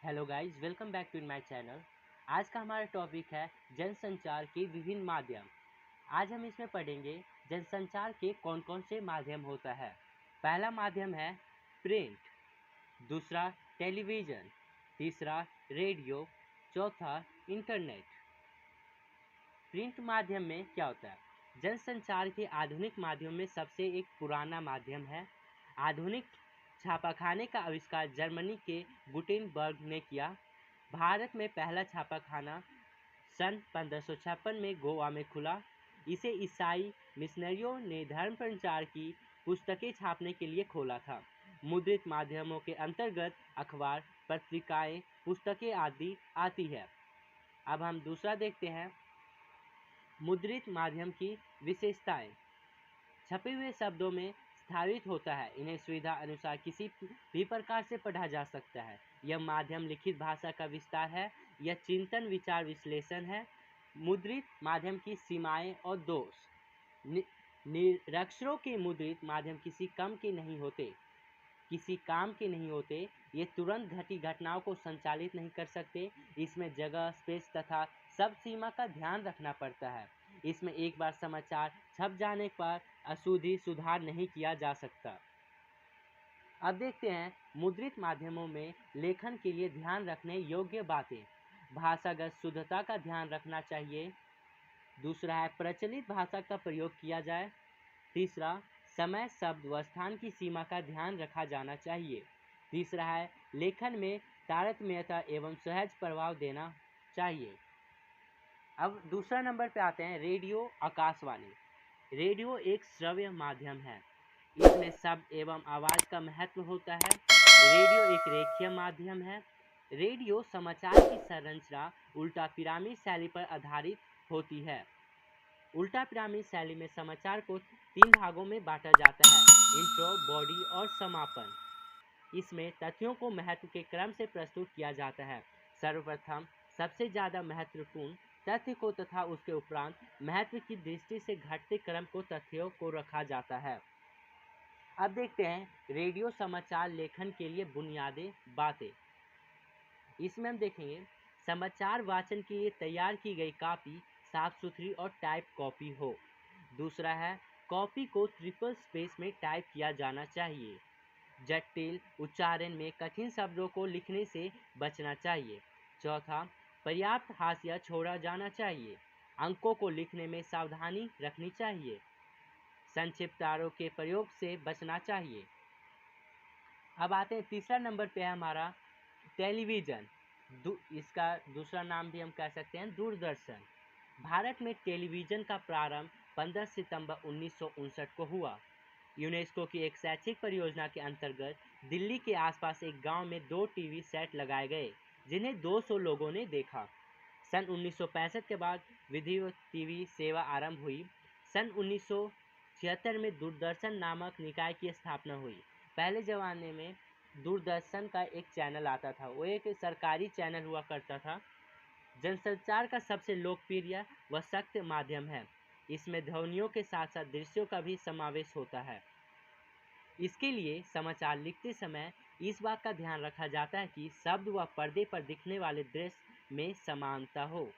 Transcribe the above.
Hello guys, welcome back to my channel. आज का हमारा टॉपिक है जनसंचार के विभिन्न माध्यम। आज हम इसमें पढ़ेंगे जनसंचार के कौन कौन से माध्यम होता है। पहला माध्यम है प्रिंट, दूसरा टेलीविज़न, तीसरा रेडियो, चौथा इंटरनेट। प्रिंट माध्यम में क्या होता है? जनसंचार के आधुनिक माध्यम में सबसे एक पुराना माध्यम है। आधुनिक छापाखाने का आविष्कार जर्मनी के गुटेनबर्ग ने किया। भारत में पहला छापाखाना सन 1556 में गोवा में खुला। इसे ईसाई मिशनरियों ने धर्म प्रचार की पुस्तकें छापने के लिए खोला था। मुद्रित माध्यमों के अंतर्गत अखबार, पत्रिकाएं, पुस्तकें आदि आती है। अब हम दूसरा देखते हैं, मुद्रित माध्यम की विशेषताएं। छपे हुए शब्दों में स्थापित होता है। इन्हें सुविधा अनुसार किसी भी प्रकार से पढ़ा जा सकता है। यह माध्यम लिखित भाषा का विस्तार है। यह चिंतन, विचार, विश्लेषण है। मुद्रित माध्यम की सीमाएं और दोष। निरक्षरों के मुद्रित माध्यम किसी काम के नहीं होते। ये तुरंत घटी घटनाओं को संचालित नहीं कर सकते। इसमें जगह, स्पेस तथा सब सीमा का ध्यान रखना पड़ता है। इसमें एक बार समाचार छप जाने पर अशुद्धि सुधार नहीं किया जा सकता। अब देखते हैं मुद्रित माध्यमों में लेखन के लिए ध्यान रखने योग्य बातें। भाषागत शुद्धता का ध्यान रखना चाहिए। दूसरा है प्रचलित भाषा का प्रयोग किया जाए। तीसरा, समय, शब्द व स्थान की सीमा का ध्यान रखा जाना चाहिए। तीसरा है लेखन में तारतम्यता एवं सहज प्रभाव देना चाहिए। अब दूसरा नंबर पे आते हैं रेडियो, आकाशवाणी। रेडियो एक श्रव्य माध्यम है। इसमें शब्द एवं आवाज़ का महत्व होता है। रेडियो एक रेखीय माध्यम है। रेडियो समाचार की संरचना उल्टा पिरामिड शैली पर आधारित होती है। उल्टा पिरामिड शैली में समाचार को 3 भागों में बांटा जाता है: इंट्रो, बॉडी और समापन। इसमें तथ्यों को महत्व के क्रम से प्रस्तुत किया जाता है। सर्वप्रथम सबसे ज़्यादा महत्वपूर्ण तथ्य को तथा उसके उपरांत महत्व की दृष्टि से घटते क्रम को तथ्यों को रखा जाता है। अब देखते हैं रेडियो समाचार लेखन के लिए बुनियादी बातें। इसमें हम देखेंगे समाचार वाचन के लिए तैयार की गई कॉपी साफ सुथरी और टाइप कॉपी हो। दूसरा है कॉपी को ट्रिपल स्पेस में टाइप किया जाना चाहिए। जटिल उच्चारण में कठिन शब्दों को लिखने से बचना चाहिए। चौथा, पर्याप्त हाशिया छोड़ा जाना चाहिए। अंकों को लिखने में सावधानी रखनी चाहिए। संक्षिप्तारों के प्रयोग से बचना चाहिए। अब आते हैं तीसरा नंबर पे है हमारा टेलीविज़न। इसका दूसरा नाम भी हम कह सकते हैं दूरदर्शन। भारत में टेलीविज़न का प्रारंभ 15 सितंबर 1959 को हुआ। यूनेस्को की एक शैक्षिक परियोजना के अंतर्गत दिल्ली के आसपास एक गांव में 2 टीवी सेट लगाए गए, जिन्हें 200 लोगों ने देखा। सन 1965 के बाद विधिवत टीवी सेवा आरंभ हुई। सन 1976 में दूरदर्शन नामक निकाय की स्थापना हुई। पहले ज़माने में दूरदर्शन का एक चैनल आता था, वो एक सरकारी चैनल हुआ करता था। जनसंचार का सबसे लोकप्रिय व सख्त माध्यम है। इसमें ध्वनियों के साथ साथ दृश्यों का भी समावेश होता है। इसके लिए समाचार लिखते समय इस बात का ध्यान रखा जाता है कि शब्द व पर्दे पर दिखने वाले दृश्य में समानता हो।